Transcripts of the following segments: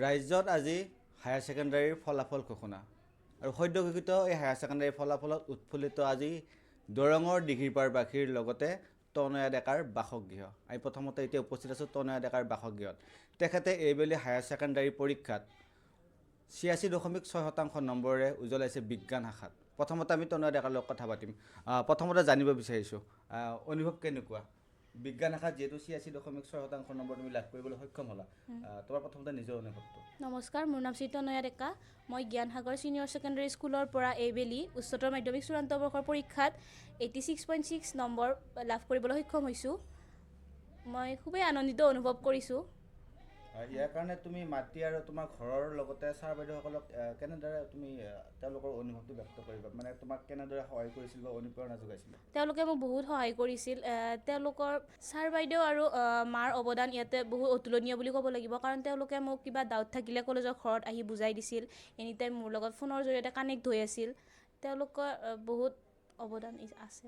ৰাজ্যত আজি হায়াৰ ছেকেণ্ডাৰীৰ ফলাফল ঘোষণা আৰু সদ্য ঘোষিত এই হায়াৰ ছেকেণ্ডাৰীৰ ফলাফলত উৎফুল্লিত আজি দৰঙৰ দিঘিৰপাৰবাসীৰ লগতে তনয়া ডেকাৰ বাসগৃহ। আমি প্ৰথমতে এতিয়া উপস্থিত আছোঁ তনয়া ডেকাৰ বাসগৃহত। তেখেতে এইবেলি হায়াৰ ছেকেণ্ডাৰী পৰীক্ষাত 86.6% নম্বৰেৰে উজ্বলাইছে বিজ্ঞান শাখাত। প্ৰথমতে আমি তনয়া ডেকাৰ লগত কথা পাতিম। প্ৰথমতে জানিব বিচাৰিছোঁ অনুভৱ কেনেকুৱা? বিজ্ঞান শাখাত যেহেতু 86.6% নম্বৰ তুমি লাভ কৰিবলৈ সক্ষম হ'লা, তোমাৰ প্ৰথমতে নিজৰ অনুভৱটো। নমস্কাৰ, মোৰ নাম শ্ৰী তনয়া ডেকা। মই জ্ঞানসাগৰ ছিনিয়ৰ ছেকেণ্ডেৰী স্কুলৰ পৰা এইবেলি উচ্চতৰ মাধ্যমিক চূড়ান্ত বৰ্ষৰ পৰীক্ষাত 86.6 নম্বৰ লাভ কৰিবলৈ সক্ষম হৈছোঁ। মই খুবেই আনন্দিত অনুভৱ কৰিছোঁ। ইয়াৰ কাৰণে তুমি মাতৃ আৰু তোমাৰ ঘৰৰ লগতে ছাৰ বাইদেউসকলক কেনেদৰে তুমি তেওঁলোকৰ অনুভৱটো ব্যক্ত কৰিবা? মানে তোমাক কেনেদৰে সহায় কৰিছিল বা অনুপ্ৰেৰণা যোগাইছিল? তেওঁলোকে মোক বহুত সহায় কৰিছিল। তেওঁলোকৰ ছাৰ বাইদেউ আৰু মাৰ অৱদান ইয়াতে বহুত অতুলনীয় বুলি ক'ব লাগিব, কাৰণ তেওঁলোকে মোক কিবা ডাউট থাকিলে কলেজৰ ঘৰত আহি বুজাই দিছিল। এনি টাইম মোৰ লগত ফোনৰ জৰিয়তে কানেক্ট হৈ আছিল। তেওঁলোকৰ বহুত অৱদান আছে।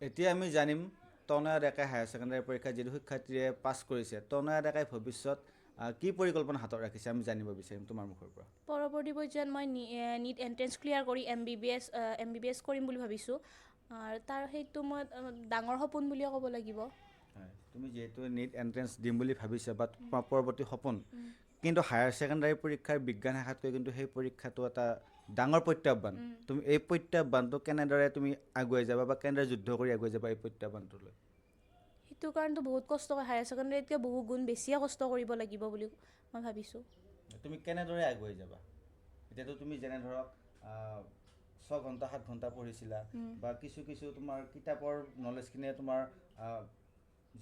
এতিয়া আমি জানিম তনয়া ডেকাই হায়াৰ ছেকেণ্ডাৰী পৰীক্ষাত যিটো শিক্ষাৰ্থীয়ে পাছ কৰিছে, তনয়া ডেকাই ভৱিষ্যত কি পৰিকল্পনা হাতত ৰাখিছে আমি জানিব বিচাৰিম তোমাৰ মুখৰ পৰা। পৰৱৰ্তী পৰ্যায়ত মই নীট এণ্ট্ৰেঞ্চ ক্লিয়াৰ কৰি MBBS কৰিম বুলি ভাবিছোঁ। তাৰ সেইটো মই ডাঙৰ সপোন বুলিয়ে ক'ব লাগিব। হয়, তুমি যিহেতু নীট এণ্ট্ৰেঞ্চ দিম বুলি ভাবিছা বা তোমাৰ পৰৱৰ্তী সপোন, কিন্তু হায়াৰ ছেকেণ্ডাৰী পৰীক্ষাৰ বিজ্ঞান শাখাতকৈ কিন্তু সেই পৰীক্ষাটো এটা ডাঙৰ প্ৰত্যাহ্বান। তুমি এই প্ৰত্যাহ্বানটো কেনেদৰে তুমি আগুৱাই যাবা বা কেনেদৰে যুদ্ধ কৰি আগুৱাই যাবা এই প্ৰত্যাহ্বানটোলৈ? সেইটো কাৰণেতো বহুত কষ্ট হয়। হায়াৰ ছেকেণ্ডাৰীতকৈ বহু গুণ বেছিয়ে কষ্ট কৰিব লাগিব বুলি মই ভাবিছোঁ। তুমি কেনেদৰে আগুৱাই যাবা? এতিয়াতো তুমি যেনে ধৰক 6 ঘণ্টা 7 ঘণ্টা পঢ়িছিলা বা কিছু তোমাৰ কিতাপৰ নলেজখিনিয়ে তোমাৰ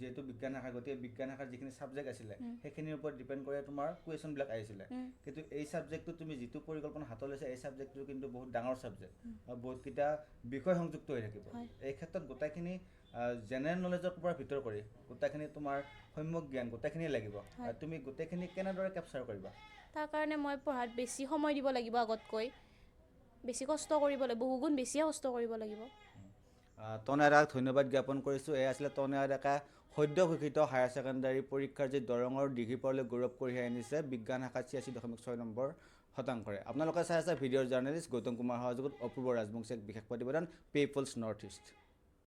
যিহেতু বিজ্ঞান শাখা, গতিকে বিজ্ঞান শাখাৰ যিখিনি ছাবজেক্ট আছিলে সেইখিনিৰ ওপৰত ডিপেণ্ড কৰি তোমাৰ কুৱেশ্যনবিলাক আহিছিলে। কিন্তু এই ছাবজেক্টটো তুমি যিটো পৰিকল্পনা হাতত লৈছা, এই ছাবজেক্টটো কিন্তু বহুত ডাঙৰ ছাবজেক্ট আৰু বহুতকেইটা বিষয় সংযুক্ত হৈ থাকিব। এই ক্ষেত্ৰত গোটেইখিনি জেনেৰেল নলেজৰ পৰা ভিতৰ কৰি গোটেইখিনি তোমাৰ সম্যক জ্ঞান গোটেইখিনিয়ে লাগিব। তুমি গোটেইখিনি কেনেদৰে কেপচাৰ কৰিবা? তাৰ কাৰণে মই পঢ়াত বেছি সময় দিব লাগিব, আগতকৈ বেছি কষ্ট কৰিব লাগিব, বহু গুণ বেছিয়ে কষ্ট কৰিব লাগিব। তনয়া ডেকাক ধন্যবাদ জ্ঞাপন কৰিছোঁ। এয়া আছিলে তনয়া ডেকা সদ্য ঘোষিত হায়াৰ ছেকেণ্ডাৰী পৰীক্ষাৰ যি দৰঙৰ দিঘিৰপাৰলৈ গৌৰৱ কঢ়িয়াই আনিছে বিজ্ঞান শাখাত 86.6 নম্বৰ শতাংশৰে। আপোনালোকে চাই আছে ভিডিঅ'ৰ জাৰ্নেলিষ্ট গৌতম কুমাৰ সহযোগত অপূৰ্ব ৰাজবংশী এক বিশেষ প্ৰতিবেদন পিপলছ নৰ্থ ইষ্ট।